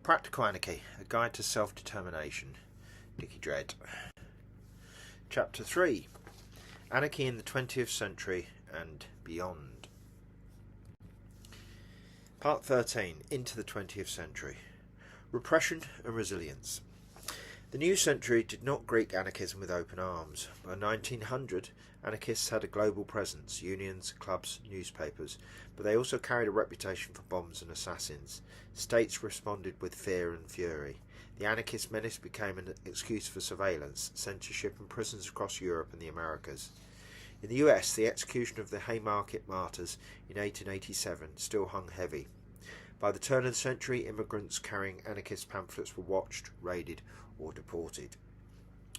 Practical Anarchy, A Guide to Self-Determination, Dickie Dredd. Chapter 3, Anarchy in the 20th Century and Beyond. Part 13, Into the 20th Century, Repression and Resilience. The new century did not greet anarchism with open arms. By 1900, anarchists had a global presence, unions, clubs, newspapers, but they also carried a reputation for bombs and assassins. States responded with fear and fury. The anarchist menace became an excuse for surveillance, censorship and prisons across Europe and the Americas. In the US, the execution of the Haymarket martyrs in 1887 still hung heavy. By the turn of the century, immigrants carrying anarchist pamphlets were watched, raided or deported.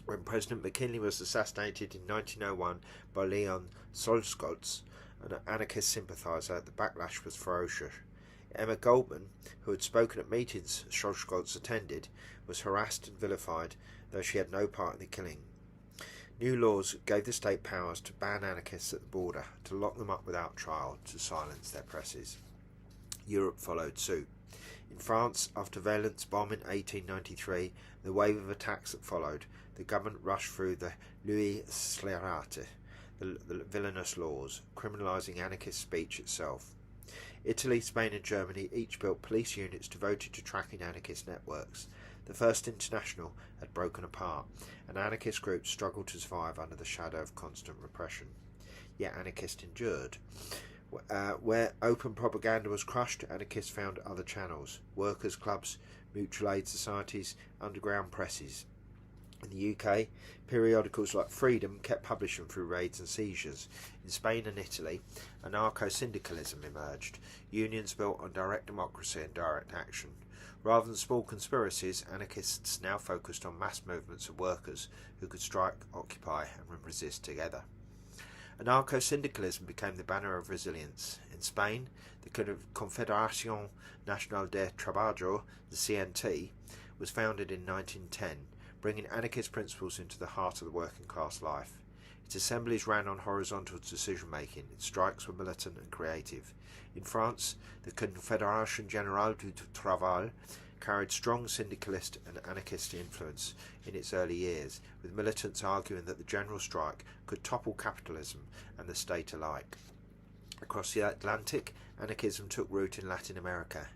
When President McKinley was assassinated in 1901 by Leon Solzhenitsyn, an anarchist sympathiser, the backlash was ferocious. Emma Goldman, who had spoken at meetings Solzhenitsyn attended, was harassed and vilified, though she had no part in the killing. New laws gave the state powers to ban anarchists at the border, to lock them up without trial, to silence their presses. Europe followed suit. In France, after Valence bomb in 1893, the wave of attacks that followed, the government rushed through the Louis Slerate, the villainous laws, criminalising anarchist speech itself. Italy, Spain and Germany each built police units devoted to tracking anarchist networks. The First International had broken apart, and anarchist groups struggled to survive under the shadow of constant repression. Yet anarchists endured. Where open propaganda was crushed, anarchists found other channels: workers' clubs, mutual aid societies, underground presses. In the UK, periodicals like Freedom kept publishing through raids and seizures. In Spain and Italy, anarcho-syndicalism emerged, unions built on direct democracy and direct action. Rather than small conspiracies, anarchists now focused on mass movements of workers who could strike, occupy and resist together. Anarcho-syndicalism became the banner of resilience. In Spain, the Confederación Nacional de Trabajo, the CNT, was founded in 1910, bringing anarchist principles into the heart of the working class life. Its assemblies ran on horizontal decision-making, its strikes were militant and creative. In France, the Confédération Générale du Travail carried strong syndicalist and anarchist influence in its early years, with militants arguing that the general strike could topple capitalism and the state alike. Across the Atlantic, anarchism took root in Latin America.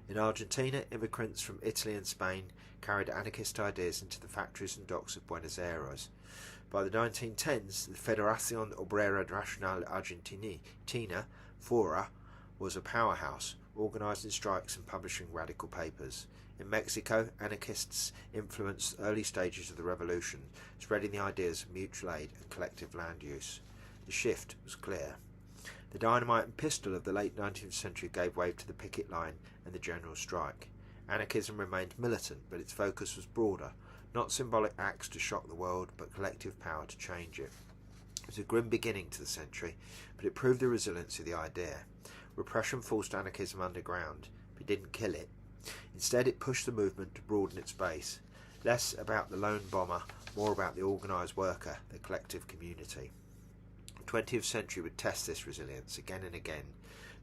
In Argentina, immigrants from Italy and Spain carried anarchist ideas into the factories and docks of Buenos Aires. By the 1910s, the Federación Obrera Nacional Argentina, FORA, was a powerhouse, organising strikes and publishing radical papers. In Mexico, anarchists influenced early stages of the revolution, spreading the ideas of mutual aid and collective land use. The shift was clear. The dynamite and pistol of the late 19th century gave way to the picket line and the general strike. Anarchism remained militant, but its focus was broader, not symbolic acts to shock the world, but collective power to change it. It was a grim beginning to the century, but it proved the resilience of the idea. Repression forced anarchism underground, but it didn't kill it. Instead, it pushed the movement to broaden its base. Less about the lone bomber, more about the organised worker, the collective community. The 20th century would test this resilience again and again,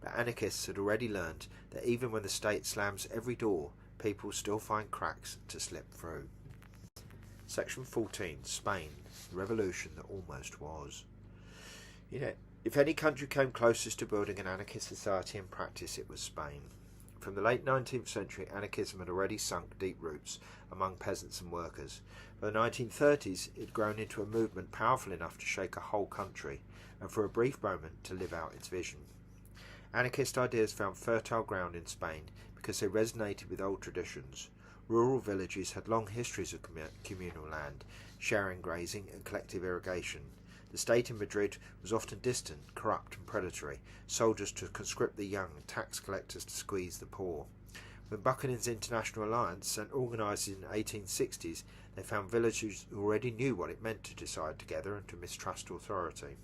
but anarchists had already learned that even when the state slams every door, people still find cracks to slip through. Section 14, Spain, the revolution that almost was. If any country came closest to building an anarchist society in practice, it was Spain. From the late 19th century, anarchism had already sunk deep roots among peasants and workers. By the 1930s, it had grown into a movement powerful enough to shake a whole country, and for a brief moment to live out its vision. Anarchist ideas found fertile ground in Spain because they resonated with old traditions. Rural villages had long histories of communal land, sharing grazing and collective irrigation. The state in Madrid was often distant, corrupt and predatory, soldiers to conscript the young, tax collectors to squeeze the poor. When Buckingham's International Alliance sent organisers in the 1860s, they found villagers who already knew what it meant to decide together and to mistrust authority.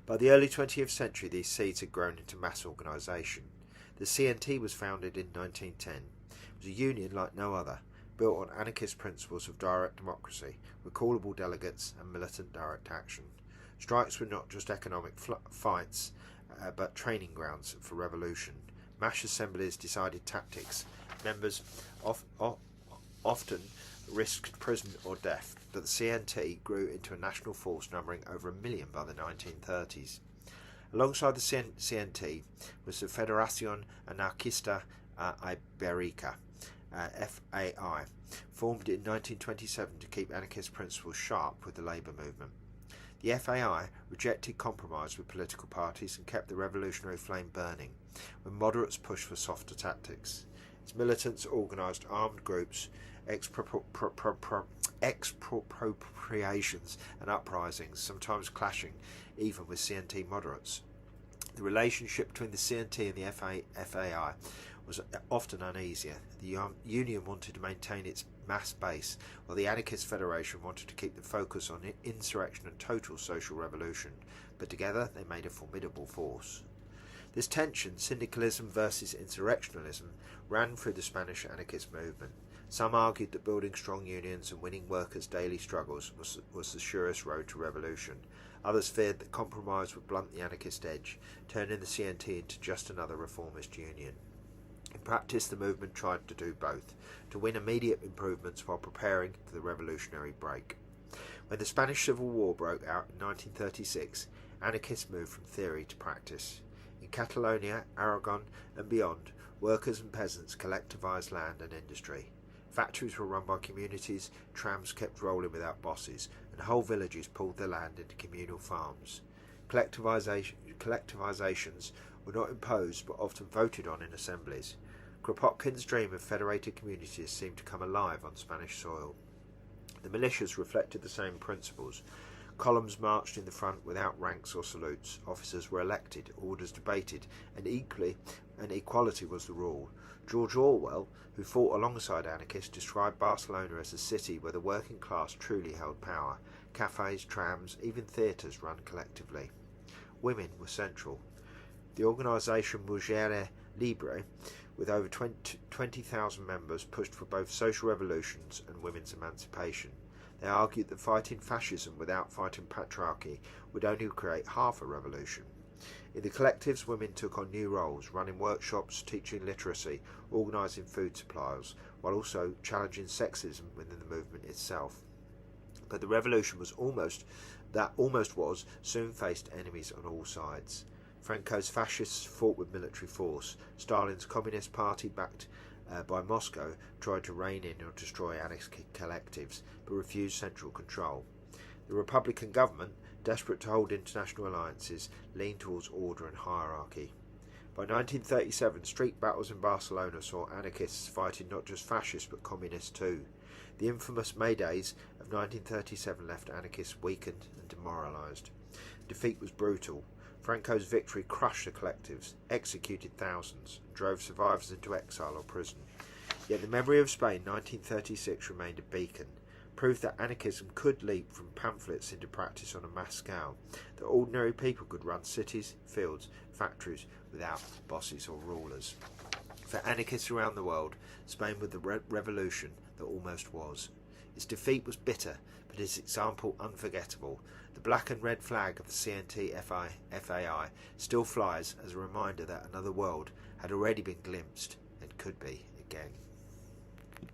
By the early 20th century, these seeds had grown into mass organisation. The CNT was founded in 1910. It was a union like no other, built on anarchist principles of direct democracy, recallable delegates and militant direct action. Strikes were not just economic fights, but training grounds for revolution. Mass assemblies decided tactics, Members often risked prison or death, but the CNT grew into a national force numbering over 1 million by the 1930s. Alongside the CNT was the Federación Anarquista Ibérica, FAI, formed in 1927 to keep anarchist principles sharp with the labour movement. The FAI rejected compromise with political parties and kept the revolutionary flame burning, when moderates pushed for softer tactics. Its militants organised armed groups, expropriations and uprisings, sometimes clashing even with CNT moderates. The relationship between the CNT and the FAI was often uneasier. The Union wanted to maintain its mass base, while the Anarchist Federation wanted to keep the focus on insurrection and total social revolution, but together they made a formidable force. This tension, syndicalism versus insurrectionalism, ran through the Spanish anarchist movement. Some argued that building strong unions and winning workers' daily struggles was the surest road to revolution. Others feared that compromise would blunt the anarchist edge, turning the CNT into just another reformist union. In practice, the movement tried to do both, to win immediate improvements while preparing for the revolutionary break. When the Spanish Civil War broke out in 1936, anarchists moved from theory to practice. In Catalonia, Aragon and beyond, workers and peasants collectivised land and industry. Factories were run by communities, trams kept rolling without bosses, and whole villages pulled their land into communal farms. Collectivisations were not imposed but often voted on in assemblies. Kropotkin's dream of federated communities seemed to come alive on Spanish soil. The militias reflected the same principles. Columns marched in the front without ranks or salutes. Officers were elected, orders debated, and equality was the rule. George Orwell, who fought alongside anarchists, described Barcelona as a city where the working class truly held power. Cafes, trams, even theatres run collectively. Women were central. The organisation Mujeres Libre, with over 20,000 members, pushed for both social revolutions and women's emancipation. They argued that fighting fascism without fighting patriarchy would only create half a revolution. In the collectives, women took on new roles, running workshops, teaching literacy, organising food supplies, while also challenging sexism within the movement itself. But the revolution soon faced enemies on all sides. Franco's fascists fought with military force. Stalin's Communist Party, backed by Moscow, tried to rein in or destroy anarchist collectives, but refused central control. The Republican government, desperate to hold international alliances, leaned towards order and hierarchy. By 1937, street battles in Barcelona saw anarchists fighting not just fascists but communists too. The infamous May Days of 1937 left anarchists weakened and demoralised. Defeat was brutal. Franco's victory crushed the collectives, executed thousands, and drove survivors into exile or prison. Yet the memory of Spain 1936 remained a beacon, proof that anarchism could leap from pamphlets into practice on a mass scale, that ordinary people could run cities, fields, factories without bosses or rulers. For anarchists around the world, Spain was the revolution that almost was. Its defeat was bitter, but its example unforgettable. The black and red flag of the CNT FAI still flies as a reminder that another world had already been glimpsed and could be again.